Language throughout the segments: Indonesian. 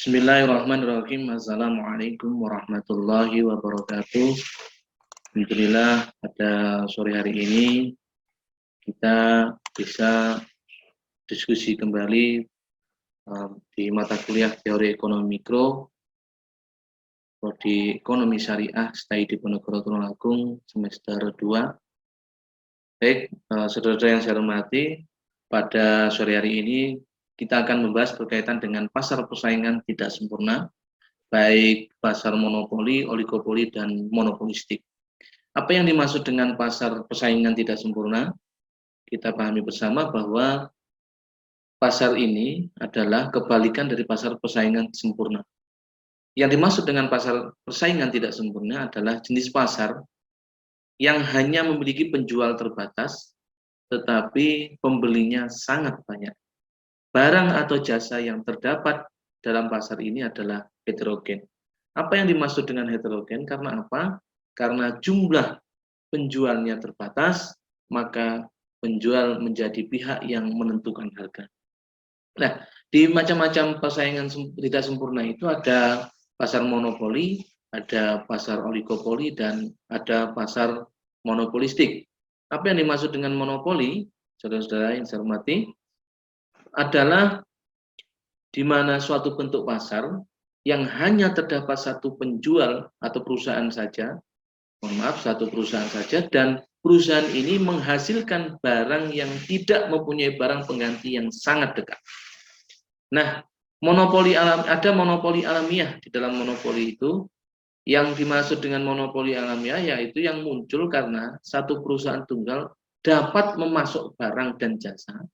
Bismillahirrahmanirrahim. Assalamualaikum warahmatullahi wabarakatuh. Alhamdulillah pada sore hari ini kita bisa diskusi kembali di mata kuliah teori ekonomi mikro prodi ekonomi syariah STAI Diponegoro Tulungagung semester 2. Baik, saudara-saudara yang saya hormati, pada sore hari ini kita akan membahas berkaitan dengan pasar persaingan tidak sempurna, baik pasar monopoli, oligopoli, dan monopolistik. Apa yang dimaksud dengan pasar persaingan tidak sempurna? Kita pahami bersama bahwa pasar ini adalah kebalikan dari pasar persaingan sempurna. Yang dimaksud dengan pasar persaingan tidak sempurna adalah jenis pasar yang hanya memiliki penjual terbatas, tetapi pembelinya sangat banyak. Barang atau jasa yang terdapat dalam pasar ini adalah heterogen. Apa yang dimaksud dengan heterogen? Karena apa? Karena jumlah penjualnya terbatas, maka penjual menjadi pihak yang menentukan harga. Nah, di macam-macam persaingan tidak sempurna itu ada pasar monopoli, ada pasar oligopoli, dan ada pasar monopolistik. Apa yang dimaksud dengan monopoli, saudara-saudara yang saya hormati, adalah di mana suatu bentuk pasar yang hanya terdapat satu penjual atau perusahaan saja, satu perusahaan saja, dan perusahaan ini menghasilkan barang yang tidak mempunyai barang pengganti yang sangat dekat. Nah, ada monopoli alamiah di dalam monopoli itu. Yang dimaksud dengan monopoli alamiah yaitu yang muncul karena satu perusahaan tunggal dapat memasok barang dan jasa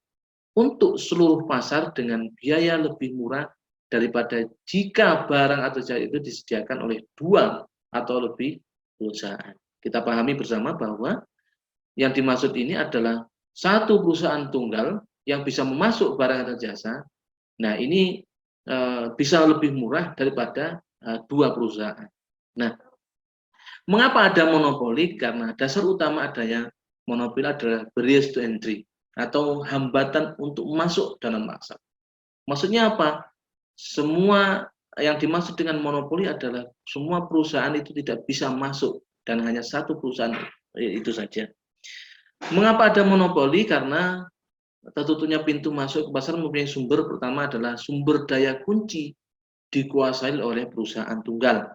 untuk seluruh pasar dengan biaya lebih murah daripada jika barang atau jasa itu disediakan oleh dua atau lebih perusahaan. Kita pahami bersama bahwa yang dimaksud ini adalah satu perusahaan tunggal yang bisa memasok barang atau jasa. Nah, ini bisa lebih murah daripada dua perusahaan. Nah, mengapa ada monopoli? Karena dasar utama adanya monopoli adalah barriers to entry atau hambatan untuk masuk dalam pasar. Maksudnya apa? Semua yang dimaksud dengan monopoli adalah semua perusahaan itu tidak bisa masuk dan hanya satu perusahaan itu saja. Mengapa ada monopoli? Karena tertutupnya pintu masuk ke pasar mempunyai sumber pertama adalah sumber daya kunci dikuasai oleh perusahaan tunggal.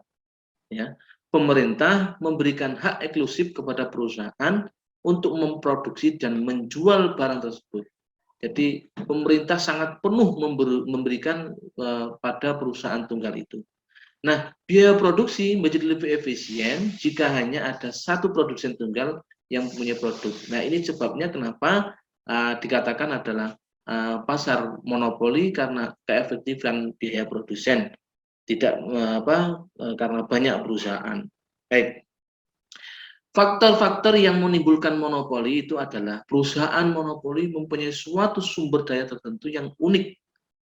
Ya, pemerintah memberikan hak eksklusif kepada perusahaan untuk memproduksi dan menjual barang tersebut. Jadi pemerintah sangat penuh memberikan pada perusahaan tunggal itu. Nah, biaya produksi menjadi lebih efisien jika hanya ada satu produsen tunggal yang punya produk. Nah, ini sebabnya kenapa dikatakan adalah pasar monopoli karena keefektifan biaya produsen, tidak karena banyak perusahaan. Baik. Faktor-faktor yang menimbulkan monopoli itu adalah perusahaan monopoli mempunyai suatu sumber daya tertentu yang unik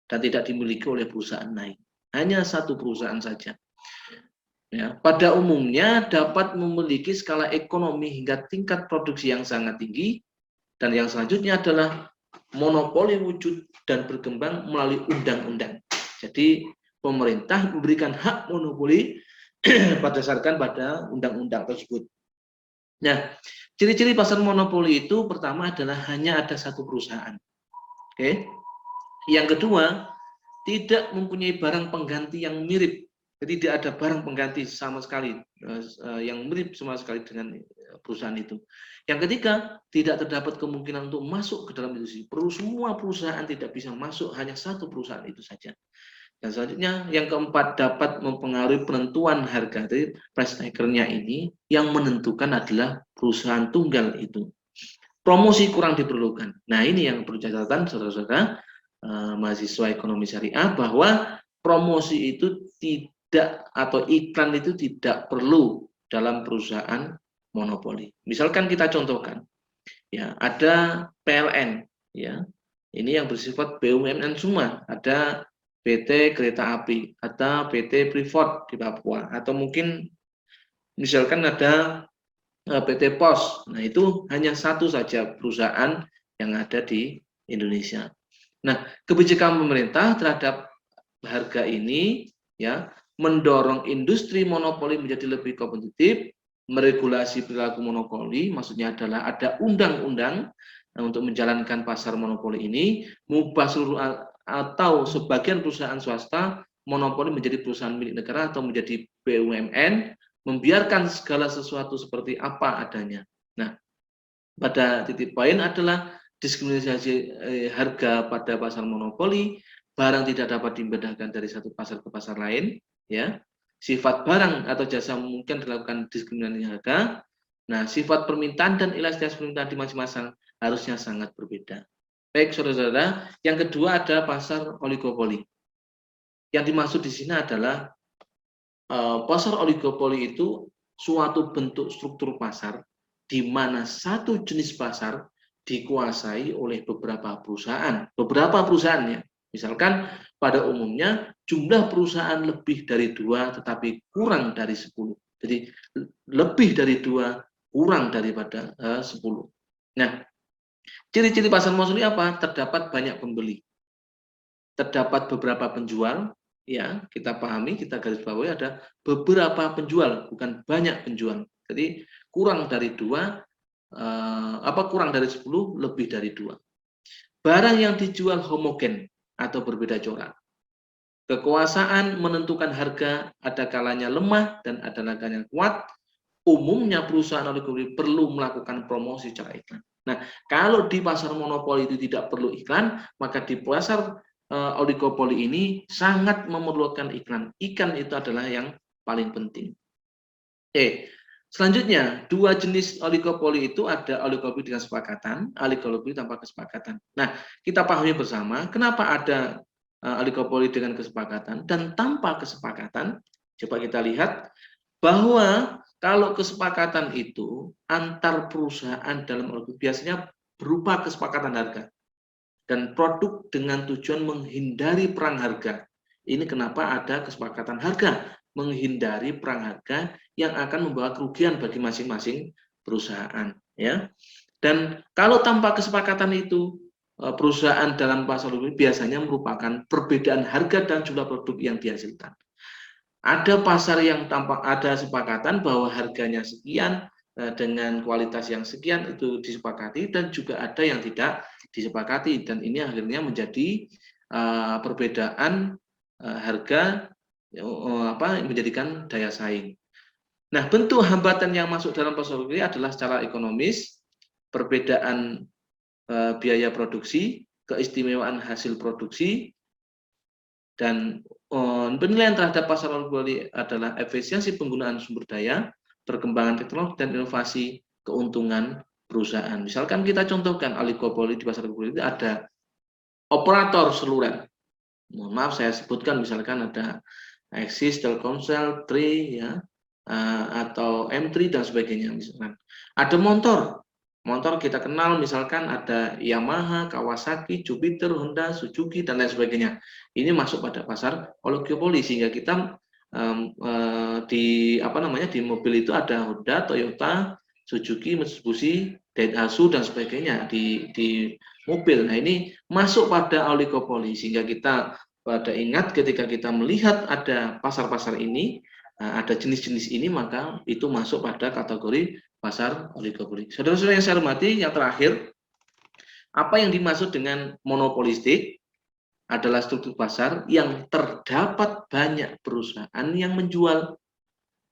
dan tidak dimiliki oleh perusahaan lain. Hanya satu perusahaan saja. Ya, pada umumnya dapat memiliki skala ekonomi hingga tingkat produksi yang sangat tinggi, dan yang selanjutnya adalah monopoli wujud dan berkembang melalui undang-undang. Jadi pemerintah memberikan hak monopoli berdasarkan pada undang-undang tersebut. Nah, ciri-ciri pasar monopoli itu pertama adalah hanya ada satu perusahaan. Oke. Yang kedua, tidak mempunyai barang pengganti yang mirip. Jadi tidak ada barang pengganti sama sekali yang mirip sama sekali dengan perusahaan itu. Yang ketiga, tidak terdapat kemungkinan untuk masuk ke dalam industri. Semua perusahaan tidak bisa masuk, hanya satu perusahaan itu saja. Dan selanjutnya, yang keempat, dapat mempengaruhi penentuan harga. Jadi price taker-nya ini yang menentukan adalah perusahaan tunggal itu. Promosi kurang diperlukan. Nah, ini yang perlu catatan saudara-saudara mahasiswa ekonomi syariah, bahwa promosi itu tidak, atau iklan itu tidak perlu dalam perusahaan monopoli. Misalkan kita contohkan, ya, ada PLN, ya, ini yang bersifat BUMN semua, ada PT Kereta Api, ada PT Freeport di Papua, atau mungkin misalkan ada PT Pos. Nah, itu hanya satu saja perusahaan yang ada di Indonesia. Nah, kebijakan pemerintah terhadap harga ini ya mendorong industri monopoli menjadi lebih kompetitif, meregulasi perilaku monopoli, maksudnya adalah ada undang-undang untuk menjalankan pasar monopoli ini, mengubah seluruh atau sebagian perusahaan swasta monopoli menjadi perusahaan milik negara atau menjadi BUMN, membiarkan segala sesuatu seperti apa adanya. Nah, pada titik poin adalah diskriminasi harga pada pasar monopoli, barang tidak dapat dibedakan dari satu pasar ke pasar lain, ya. Sifat barang atau jasa mungkin dilakukan diskriminasi harga. Nah, sifat permintaan dan elastisitas permintaan di masing-masing harusnya sangat berbeda. Baik, saudara-saudara, yang kedua ada pasar oligopoli. Yang dimaksud di sini adalah pasar oligopoli itu suatu bentuk struktur pasar di mana satu jenis pasar dikuasai oleh beberapa perusahaan. Beberapa perusahaannya, misalkan pada umumnya jumlah perusahaan lebih dari 2 tetapi kurang dari 10. Jadi lebih dari 2 kurang daripada 10. Nah, ciri-ciri pasar monopoli apa? Terdapat banyak pembeli, terdapat beberapa penjual, ya kita pahami, kita garis bawahi ada beberapa penjual, bukan banyak penjual. Jadi kurang dari 2, kurang dari 10, lebih dari 2. Barang yang dijual homogen atau berbeda corak. Kekuasaan menentukan harga ada kalanya lemah dan ada kalanya kuat. Umumnya perusahaan oligopoli perlu melakukan promosi secara iklan. Nah, kalau di pasar monopoli itu tidak perlu iklan, maka di pasar oligopoli ini sangat memerlukan iklan. Iklan itu adalah yang paling penting. Selanjutnya, 2 jenis oligopoli itu ada oligopoli dengan kesepakatan, oligopoli tanpa kesepakatan. Nah, kita pahami bersama kenapa ada oligopoli dengan kesepakatan dan tanpa kesepakatan. Coba kita lihat bahwa kalau kesepakatan itu antar perusahaan dalam oligopoli biasanya berupa kesepakatan harga dan produk dengan tujuan menghindari perang harga. Ini kenapa ada kesepakatan harga, menghindari perang harga yang akan membawa kerugian bagi masing-masing perusahaan, ya. Dan kalau tanpa kesepakatan itu perusahaan dalam pasar oligopoli biasanya merupakan perbedaan harga dan jumlah produk yang dihasilkan. Ada pasar yang tanpa ada sepakatan bahwa harganya sekian dengan kualitas yang sekian itu disepakati, dan juga ada yang tidak disepakati, dan ini akhirnya menjadi perbedaan harga menjadikan daya saing. Nah, bentuk hambatan yang masuk dalam pasar ini adalah secara ekonomis, perbedaan biaya produksi, keistimewaan hasil produksi, dan penilaian terhadap pasar oligopoli adalah efisiensi penggunaan sumber daya, perkembangan teknologi, dan inovasi keuntungan perusahaan. Misalkan kita contohkan oligopoli di pasar oligopoli itu ada operator seluler. Mohon maaf saya sebutkan, misalkan ada Axis, Telkomsel, Tri, ya, atau M3 dan sebagainya. Misalkan ada motor kita kenal, misalkan ada Yamaha, Kawasaki, Jupiter, Honda, Suzuki, dan lain sebagainya. Ini masuk pada pasar oligopoli, sehingga kita di mobil itu ada Honda, Toyota, Suzuki, Mitsubishi, Daihatsu, dan sebagainya di mobil. Nah, ini masuk pada oligopoli, sehingga kita pada ingat ketika kita melihat ada pasar-pasar ini, ada jenis-jenis ini, maka itu masuk pada kategori pasar oligopoli. Saudara-saudara yang saya hormati, yang terakhir, apa yang dimaksud dengan monopolistik adalah struktur pasar yang terdapat banyak perusahaan yang menjual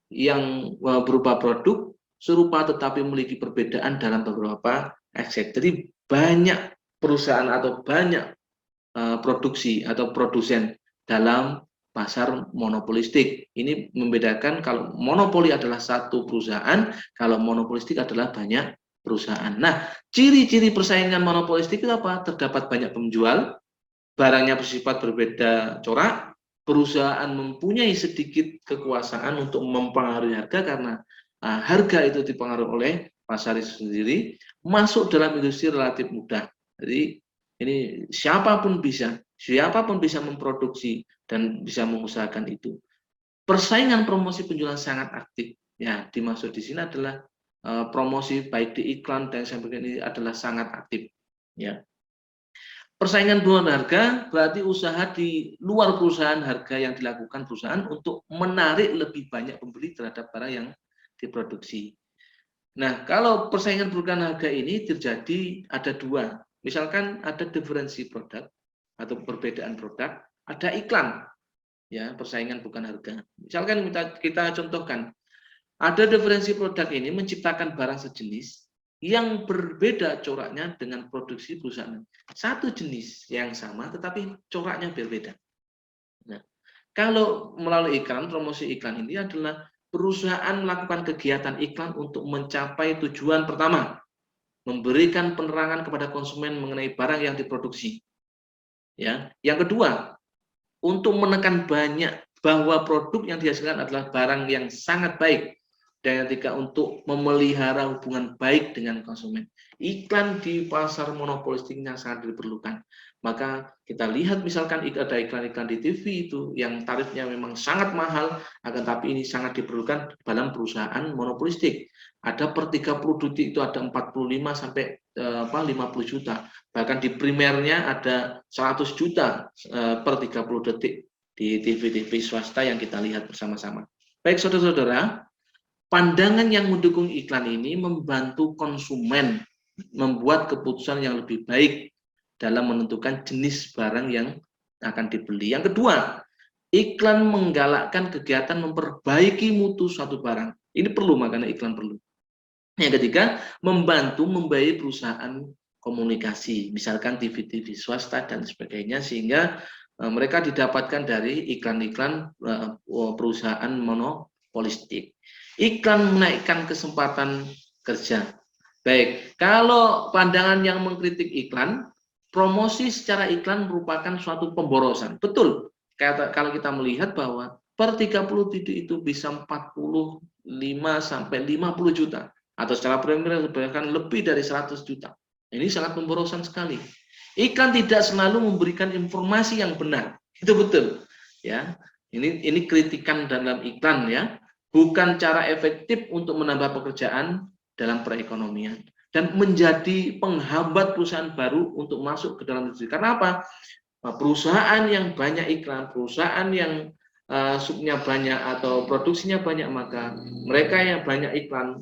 yang berupa produk serupa tetapi memiliki perbedaan dalam beberapa aspek. Jadi banyak perusahaan atau banyak produksi atau produsen dalam pasar monopolistik. Ini membedakan kalau monopoli adalah satu perusahaan, kalau monopolistik adalah banyak perusahaan. Nah, ciri-ciri persaingan monopolistik itu apa? Terdapat banyak penjual, barangnya bersifat berbeda corak, perusahaan mempunyai sedikit kekuasaan untuk mempengaruhi harga karena harga itu dipengaruhi oleh pasar itu sendiri, masuk dalam industri relatif mudah. Jadi ini siapapun bisa memproduksi dan bisa mengusahakan itu. Persaingan promosi penjualan sangat aktif. Ya, dimaksud di sini adalah promosi baik di iklan dan sebagainya ini adalah sangat aktif. Ya. Persaingan bulan harga berarti usaha di luar perusahaan, harga yang dilakukan perusahaan untuk menarik lebih banyak pembeli terhadap barang yang diproduksi. Nah, kalau persaingan bukan harga ini terjadi ada dua. Misalkan ada diferensi produk atau perbedaan produk, ada iklan, ya persaingan bukan harga. Misalkan kita contohkan, ada diferensi produk ini menciptakan barang sejenis yang berbeda coraknya dengan produksi perusahaan. Satu jenis yang sama tetapi coraknya berbeda. Nah, kalau melalui iklan, promosi iklan ini adalah perusahaan melakukan kegiatan iklan untuk mencapai tujuan pertama, memberikan penerangan kepada konsumen mengenai barang yang diproduksi. Ya, yang kedua, untuk menekan banyak bahwa produk yang dihasilkan adalah barang yang sangat baik. Dan yang ketiga, untuk memelihara hubungan baik dengan konsumen. Iklan di pasar monopolistik yang sangat diperlukan. Maka kita lihat misalkan ada iklan-iklan di TV itu yang tarifnya memang sangat mahal, akan tapi ini sangat diperlukan dalam perusahaan monopolistik. Ada per 30 detik itu ada 45 sampai 50 juta. Bahkan di primernya ada 100 juta per 30 detik di TV-TV swasta yang kita lihat bersama-sama. Baik saudara-saudara, pandangan yang mendukung iklan ini membantu konsumen membuat keputusan yang lebih baik dalam menentukan jenis barang yang akan dibeli. Yang kedua, iklan menggalakkan kegiatan memperbaiki mutu suatu barang. Ini perlu, makanya iklan perlu. Yang ketiga, membantu membiayai perusahaan komunikasi, misalkan TV-TV swasta dan sebagainya, sehingga mereka didapatkan dari iklan-iklan perusahaan monopolistik. Iklan menaikkan kesempatan kerja. Baik, kalau pandangan yang mengkritik iklan, promosi secara iklan merupakan suatu pemborosan. Betul, kalau kita melihat bahwa per 30 titik itu bisa 45 sampai 50 juta. Atau secara primer bahkan lebih dari 100 juta. Ini sangat pemborosan sekali. Iklan tidak selalu memberikan informasi yang benar. Itu betul. Ya. Ini kritikan dalam iklan ya. Bukan cara efektif untuk menambah pekerjaan dalam perekonomian dan menjadi penghambat perusahaan baru untuk masuk ke dalam industri. Karena apa? Perusahaan yang banyak iklan, perusahaan yang subnya banyak atau produksinya banyak, maka mereka yang banyak iklan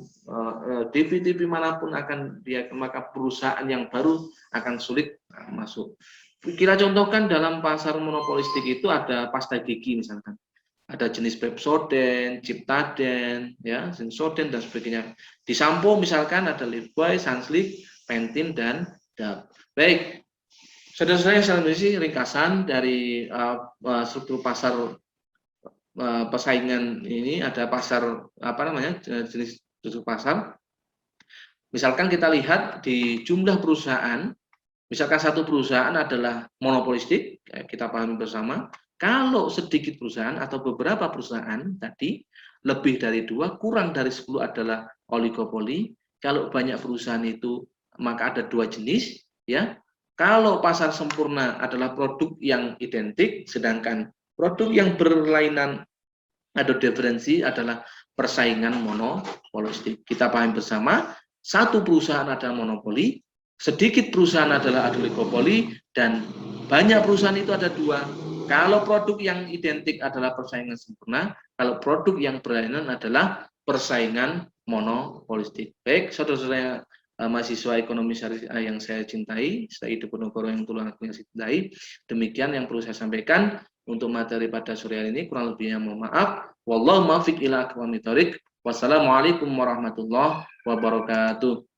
TV-TV manapun akan maka perusahaan yang baru akan sulit masuk. Kita contohkan dalam pasar monopolistik itu ada pasta gigi misalkan, ada jenis Pepsodent, Ciptaden, ya, Sensoden dan sebagainya. Di sampo misalkan ada Lifebuoy, Sunsilk, Pantene dan Dove. Baik, saudara-saudara yang saya isi ringkasan dari struktur pasar persaingan ini. Ada pasar jenis struktur pasar. Misalkan kita lihat di jumlah perusahaan, misalkan satu perusahaan adalah monopolistik, kita pahami bersama. Kalau sedikit perusahaan atau beberapa perusahaan tadi lebih dari 2, kurang dari 10 adalah oligopoli. Kalau banyak perusahaan itu maka ada 2 jenis, ya. Kalau pasar sempurna adalah produk yang identik, sedangkan produk yang berlainan atau diferensi adalah persaingan monopolistik. Kita pahami bersama, satu perusahaan adalah monopoli, sedikit perusahaan adalah oligopoli, dan banyak perusahaan itu ada 2. Kalau produk yang identik adalah persaingan sempurna, kalau produk yang berlainan adalah persaingan monopolistik. Baik, saudara-saudara mahasiswa ekonomi syariah yang saya cintai, saya Diponegoro yang tulang aku yang saya cintai, demikian yang perlu saya sampaikan untuk materi pada sore hari ini. Kurang lebihnya mohon maaf. Wallahu muwaffiq ila aqwamit thoriq. Wassalamualaikum warahmatullahi wabarakatuh.